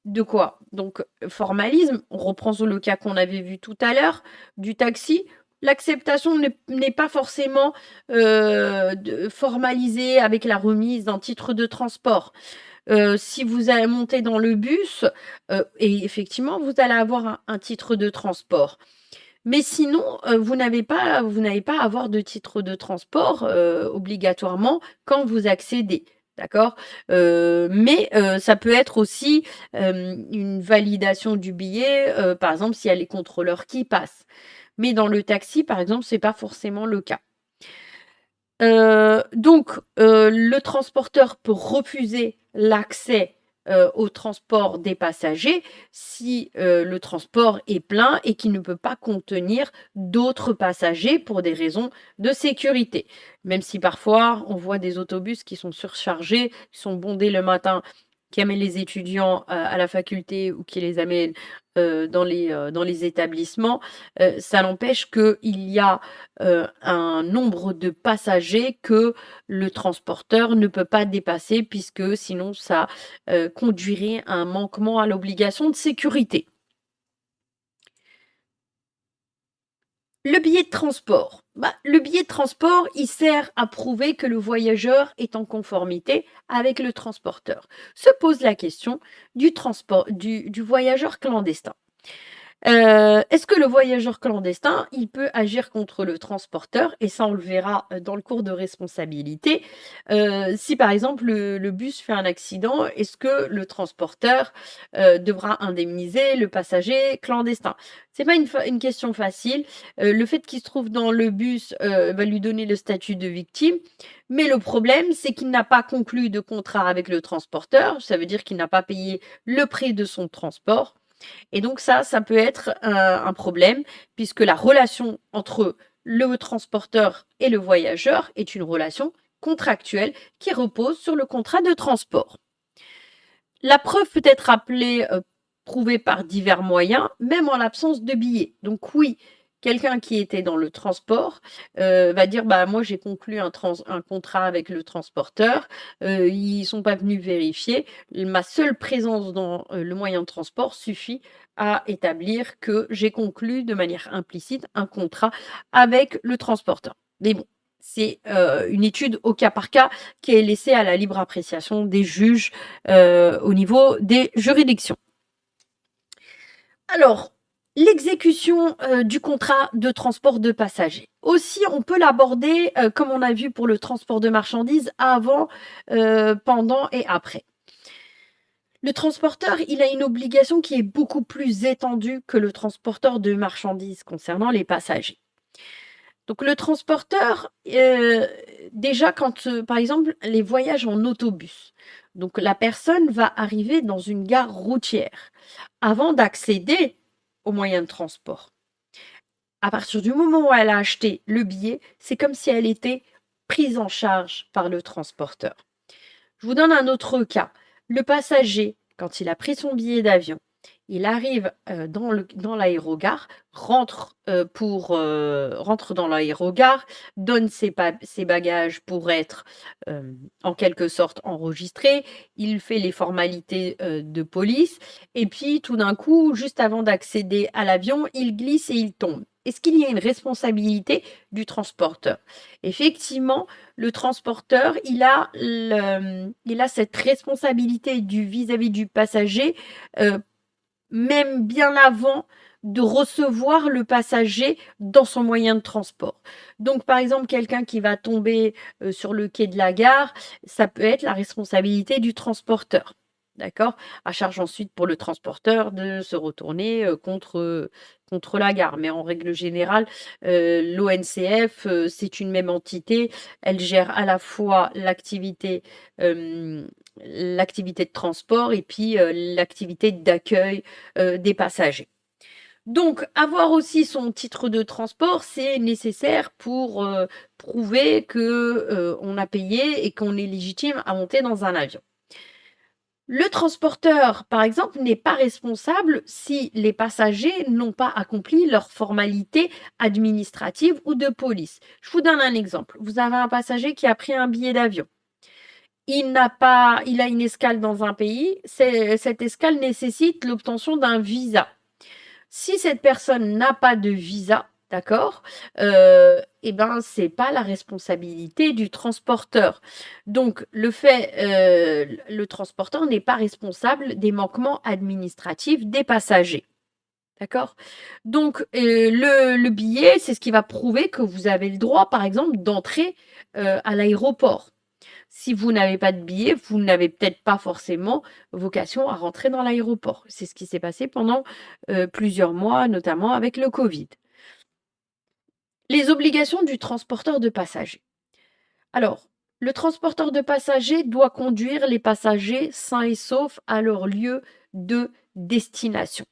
de quoi? Donc formalisme, on reprend sur le cas qu'on avait vu tout à l'heure du taxi. L'acceptation n'est pas forcément, formalisée avec la remise d'un titre de transport. Si vous allez monter dans le bus, et effectivement, vous allez avoir un titre de transport. Mais sinon, vous n'avez pas à avoir de titre de transport, obligatoirement quand vous accédez, d'accord? Mais ça peut être aussi, une validation du billet, par exemple, s'il y a les contrôleurs qui passent. Mais dans le taxi, par exemple, c'est pas forcément le cas. Le transporteur peut refuser l'accès, au transport des passagers si, le transport est plein et qu'il ne peut pas contenir d'autres passagers pour des raisons de sécurité. Même si parfois on voit des autobus qui sont surchargés, qui sont bondés le matin, qui amènent les étudiants, à la faculté ou qui les amènent, dans les établissements, ça n'empêche qu'il y a un nombre de passagers que le transporteur ne peut pas dépasser puisque sinon ça, conduirait à un manquement à l'obligation de sécurité. Le billet de transport. Le billet de transport, il sert à prouver que le voyageur est en conformité avec le transporteur. Se pose la question du voyageur clandestin. Est-ce que le voyageur clandestin, il peut agir contre le transporteur? Et ça, on le verra, dans le cours de responsabilité. Si par exemple le bus fait un accident, est-ce que le transporteur, devra indemniser le passager clandestin? C'est pas une question facile. Le fait qu'il se trouve dans le bus, va lui donner le statut de victime, mais le problème, c'est qu'il n'a pas conclu de contrat avec le transporteur. Ça veut dire qu'il n'a pas payé le prix de son transport. Et donc ça peut être un problème puisque la relation entre le transporteur et le voyageur est une relation contractuelle qui repose sur le contrat de transport. La preuve peut être prouvée par divers moyens, même en l'absence de billets. Donc oui, quelqu'un qui était dans le transport, va dire: «Bah, moi j'ai conclu un contrat avec le transporteur, ils sont pas venus vérifier. Ma seule présence dans, le moyen de transport suffit à établir que j'ai conclu de manière implicite un contrat avec le transporteur». Mais bon, c'est, une étude au cas par cas qui est laissée à la libre appréciation des juges, au niveau des juridictions. Alors, l'exécution, du contrat de transport de passagers. Aussi, on peut l'aborder, comme on a vu pour le transport de marchandises avant, pendant et après. Le transporteur, il a une obligation qui est beaucoup plus étendue que le transporteur de marchandises concernant les passagers. Donc le transporteur, déjà quand, par exemple, les voyages en autobus, donc la personne va arriver dans une gare routière avant d'accéder aux moyens de transport. À partir du moment où elle a acheté le billet, c'est comme si elle était prise en charge par le transporteur. Je vous donne un autre cas. Le passager, quand il a pris son billet d'avion, il arrive, dans l'aérogare, rentre dans l'aérogare, donne ses bagages pour être, en quelque sorte enregistré. Il fait les formalités, de police et puis tout d'un coup, juste avant d'accéder à l'avion, il glisse et il tombe. Est-ce qu'il y a une responsabilité du transporteur? Effectivement, le transporteur, il a cette responsabilité vis-à-vis du passager, même bien avant de recevoir le passager dans son moyen de transport. Donc par exemple, quelqu'un qui va tomber, sur le quai de la gare, ça peut être la responsabilité du transporteur. D'accord? À charge ensuite pour le transporteur de se retourner, contre la gare. Mais en règle générale, l'ONCF, c'est une même entité. Elle gère à la fois l'activité de transport et puis, l'activité d'accueil, des passagers. Donc avoir aussi son titre de transport, c'est nécessaire pour, prouver que, on a payé et qu'on est légitime à monter dans un avion. Le transporteur, par exemple, n'est pas responsable si les passagers n'ont pas accompli leurs formalités administratives ou de police. Je vous donne un exemple. Vous avez un passager qui a pris un billet d'avion. Il a une escale dans un pays, cette escale nécessite l'obtention d'un visa. Si cette personne n'a pas de visa, d'accord, et ben, c'est pas la responsabilité du transporteur. Donc le transporteur n'est pas responsable des manquements administratifs des passagers. D'accord? Donc, le billet, c'est ce qui va prouver que vous avez le droit, par exemple, d'entrer, à l'aéroport. Si vous n'avez pas de billet, vous n'avez peut-être pas forcément vocation à rentrer dans l'aéroport. C'est ce qui s'est passé pendant, plusieurs mois, notamment avec le covid. Les obligations du transporteur de passagers. Alors, le transporteur de passagers doit conduire les passagers sains et saufs à leur lieu de destination.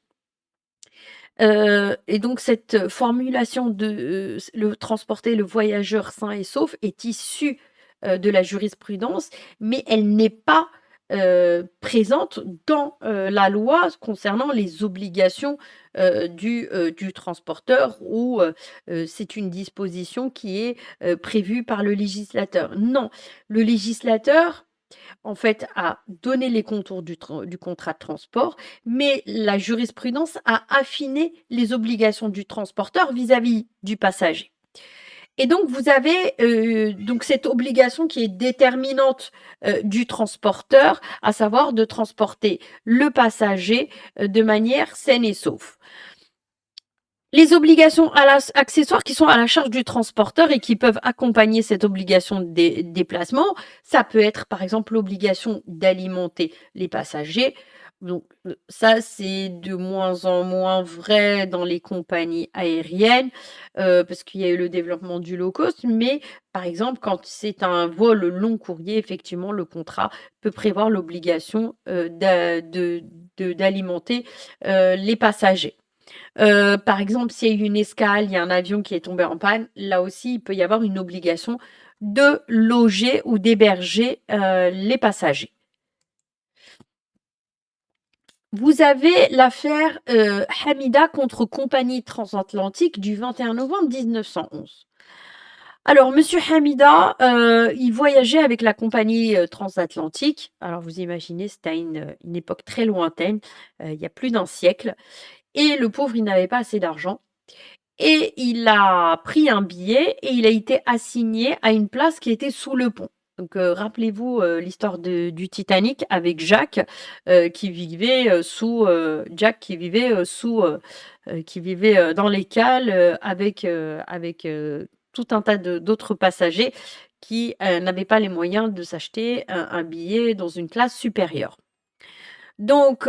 Et donc cette formulation de, le transporter le voyageur sain et sauf est issue, de la jurisprudence, mais elle n'est pas, présente dans, la loi concernant les obligations, du transporteur ou, c'est une disposition qui est, prévue par le législateur. Non, le législateur, en fait, a donné les contours du contrat de transport, mais la jurisprudence a affiné les obligations du transporteur vis-à-vis du passager. Et donc vous avez, donc cette obligation qui est déterminante, du transporteur, à savoir de transporter le passager, de manière saine et sauve. Les obligations accessoires qui sont à la charge du transporteur et qui peuvent accompagner cette obligation de déplacement, ça peut être par exemple l'obligation d'alimenter les passagers. Donc, ça, c'est de moins en moins vrai dans les compagnies aériennes, parce qu'il y a eu le développement du low cost. Mais par exemple, quand c'est un vol long courrier, effectivement, le contrat peut prévoir l'obligation, d'alimenter, les passagers. Par exemple, s'il y a eu une escale, il y a un avion qui est tombé en panne, là aussi, il peut y avoir une obligation de loger ou d'héberger, les passagers. Vous avez l'affaire, Hamida contre Compagnie Transatlantique du 21 novembre 1911. Alors monsieur Hamida, il voyageait avec la compagnie, transatlantique. Alors vous imaginez, c'était à une époque très lointaine, il y a plus d'un siècle, et le pauvre, il n'avait pas assez d'argent. Et il a pris un billet et il a été assigné à une place qui était sous le pont. Donc, rappelez-vous, l'histoire du Titanic avec Jacques, qui vivait, Jack qui vivait, dans les cales, avec, tout un tas d'autres passagers qui, n'avaient pas les moyens de s'acheter un billet dans une classe supérieure. Donc,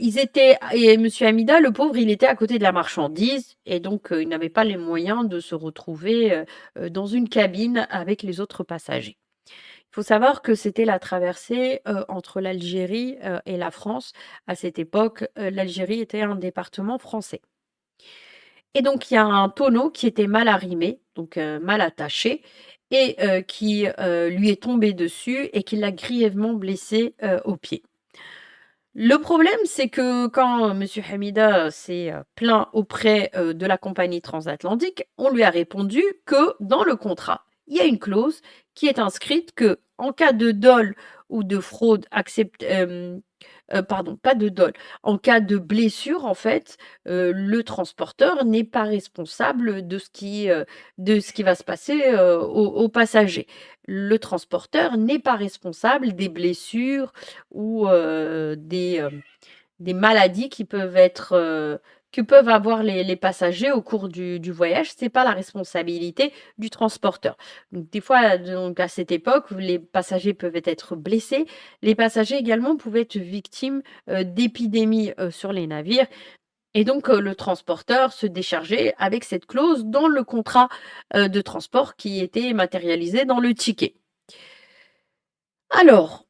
ils étaient et monsieur Hamida, le pauvre, il était à côté de la marchandise et donc, il n'avait pas les moyens de se retrouver, dans une cabine avec les autres passagers. Il faut savoir que c'était la traversée, entre l'Algérie, et la France. À cette époque, l'Algérie était un département français et donc il y a un tonneau qui était mal arrimé, donc, mal attaché et qui, lui est tombé dessus et qui l'a grièvement blessé, aux pieds. Le problème, c'est que quand, monsieur Hamida, s'est, plaint auprès, de la compagnie transatlantique, on lui a répondu que dans le contrat, il y a une clause qui est inscrite que en cas de dol ou de fraude pardon, pas de dol, en cas de blessure, en fait, le transporteur n'est pas responsable de ce qui va se passer, aux passagers. Le transporteur n'est pas responsable des blessures ou des maladies que peuvent avoir les passagers au cours du voyage. C'est pas la responsabilité du transporteur. Donc des fois, donc à cette époque, les passagers peuvent être blessés. Les passagers également pouvaient être victimes, d'épidémies, sur les navires et donc le transporteur se déchargeait avec cette clause dans le contrat, de transport qui était matérialisé dans le ticket. Alors,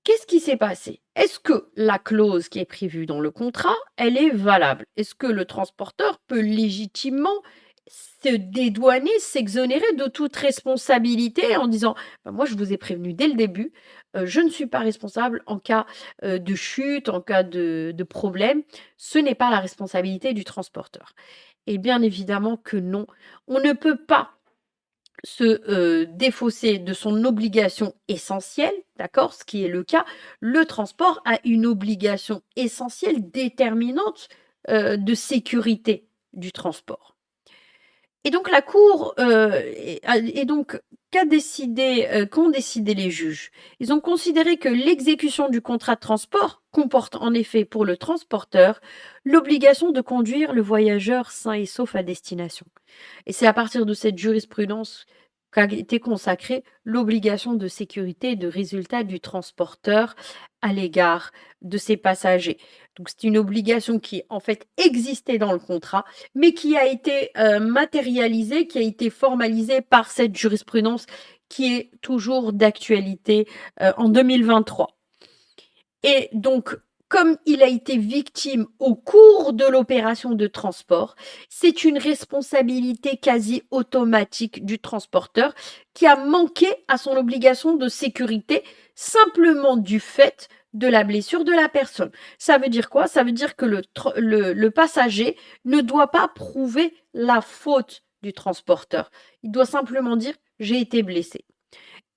qu'est-ce qui s'est passé? Est-ce que la clause qui est prévue dans le contrat, elle est valable? Est-ce que le transporteur peut légitimement se dédouaner, s'exonérer de toute responsabilité en disant: «Bah, moi, je vous ai prévenu dès le début, je ne suis pas responsable en cas, de chute, en cas de problème, ce n'est pas la responsabilité du transporteur». Et bien évidemment que non. On ne peut pas se, défausser de son obligation essentielle, d'accord? Ce qui est le cas. Le transport a une obligation essentielle déterminante, de sécurité du transport. Et donc la cour, et donc qu'ont décidé les juges? Ils ont considéré que l'exécution du contrat de transport comporte en effet pour le transporteur l'obligation de conduire le voyageur sain et sauf à destination. Et c'est à partir de cette jurisprudence qu'a été consacrée l'obligation de sécurité et de résultat du transporteur à l'égard de ses passagers. Donc c'est une obligation qui, en fait, existait dans le contrat, mais qui a été, matérialisée, qui a été formalisée par cette jurisprudence qui est toujours d'actualité, en 2023. Et donc, comme il a été victime au cours de l'opération de transport, c'est une responsabilité quasi automatique du transporteur qui a manqué à son obligation de sécurité simplement du fait de la blessure de la personne. Ça veut dire quoi? Ça veut dire que le passager ne doit pas prouver la faute du transporteur. Il doit simplement dire: «J'ai été blessé».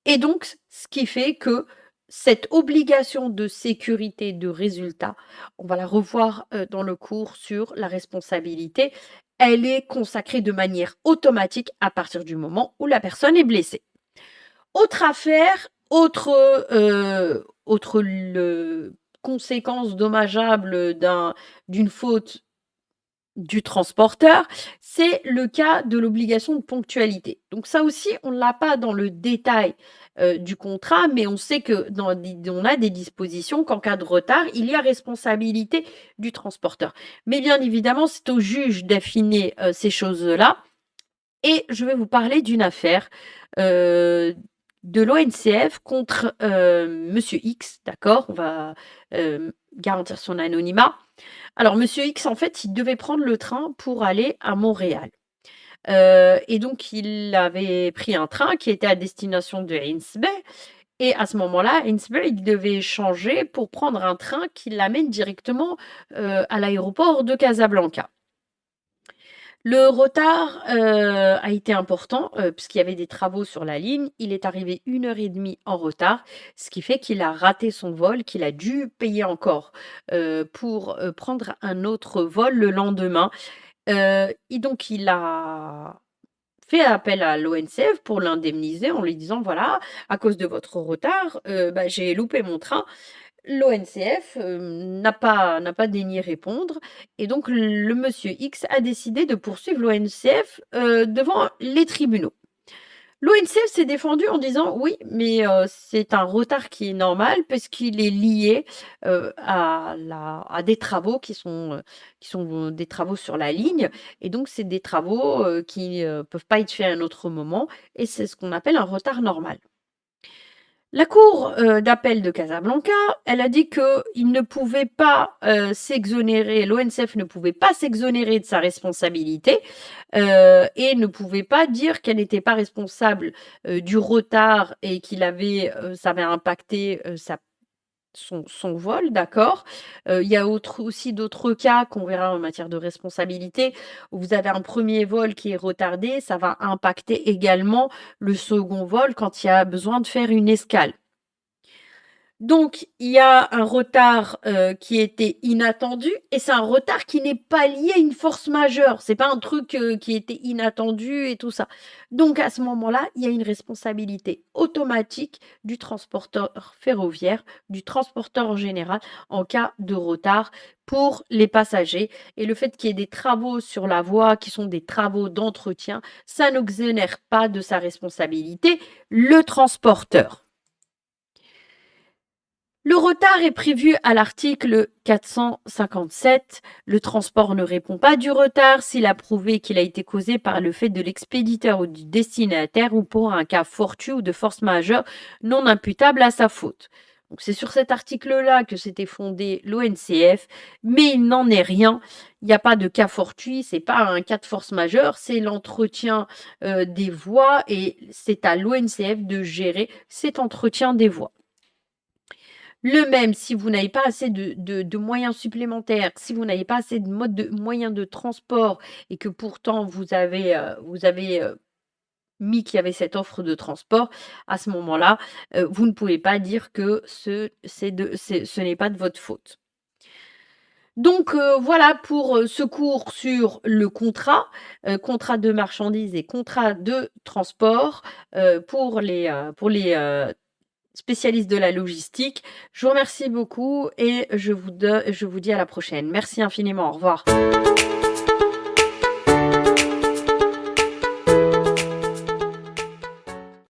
Et donc, ce qui fait que cette obligation de sécurité de résultat, on va la revoir, dans le cours sur la responsabilité, elle est consacrée de manière automatique à partir du moment où la personne est blessée. Autre affaire, autre conséquence dommageable d'une faute du transporteur, c'est le cas de l'obligation de ponctualité. Donc ça aussi, on ne l'a pas dans le détail, du contrat, mais on sait que on a des dispositions qu'en cas de retard, il y a responsabilité du transporteur. Mais bien évidemment, c'est au juge d'affiner, ces choses-là et je vais vous parler d'une affaire, heu, de l'ONCF contre, monsieur X, d'accord? On va, garantir son anonymat. Alors monsieur X, en fait, il devait prendre le train pour aller à Montréal, et donc il avait pris un train qui était à destination de Hins Bay et à ce moment-là, Hins Bay, il devait changer pour prendre un train qui l'amène directement, à l'aéroport de Casablanca. Le retard, a été important, puisqu'il y avait des travaux sur la ligne. Il est arrivé 1 heure et demie en retard, ce qui fait qu'il a raté son vol, qu'il a dû payer encore, pour, prendre un autre vol le lendemain. Et donc il a fait appel à l'ONCF pour l'indemniser en lui disant: «Voilà, à cause de votre retard, bah, j'ai loupé mon train». L'ONCF, n'a pas daigné répondre et donc le monsieur X a décidé de poursuivre l'ONCF, devant les tribunaux. L'ONCF s'est défendu en disant: «Oui, mais c'est un retard qui est normal parce qu'il est lié, à des travaux qui sont des travaux sur la ligne et donc c'est des travaux, qui, peuvent pas être faits à un autre moment et c'est ce qu'on appelle un retard normal». La cour, d'appel de Casablanca, elle a dit qu'il ne pouvait pas, s'exonérer l'ONCF ne pouvait pas s'exonérer de sa responsabilité, et ne pouvait pas dire qu'elle n'était pas responsable, du retard et ça avait impacté, son vol, d'accord. Il y a aussi d'autres cas qu'on verra en matière de responsabilité, où vous avez un premier vol qui est retardé, ça va impacter également le second vol quand il y a besoin de faire une escale. Donc il y a un retard, qui était inattendu et c'est un retard qui n'est pas lié à une force majeure. C'est pas un truc, qui était inattendu et tout ça. Donc à ce moment-là, il y a une responsabilité automatique du transporteur ferroviaire, du transporteur en général, en cas de retard pour les passagers et le fait qu'il y ait des travaux sur la voie qui sont des travaux d'entretien, ça n'exonère pas de sa responsabilité le transporteur. Le retard est prévu à l'article 457. Le transport ne répond pas du retard s'il a prouvé qu'il a été causé par le fait de l'expéditeur ou du destinataire ou pour un cas fortuit ou de force majeure non imputable à sa faute. Donc c'est sur cet article-là que s'était fondé l'ONCF, mais il n'en est rien. Il n'y a pas de cas fortuit, c'est pas un cas de force majeure, c'est l'entretien des voies et c'est à l'ONCF de gérer cet entretien des voies. Le même, si vous n'avez pas assez de moyens supplémentaires, si vous n'avez pas assez de moyens de transport et que pourtant vous avez mis qu'il y avait cette offre de transport, à ce moment-là, vous ne pouvez pas dire que ce n'est pas de votre faute. Donc voilà pour, ce cours sur le contrat de marchandises et contrat de transport, pour les spécialiste de la logistique. Je vous remercie beaucoup et je vous dis à la prochaine. Merci infiniment. Au revoir.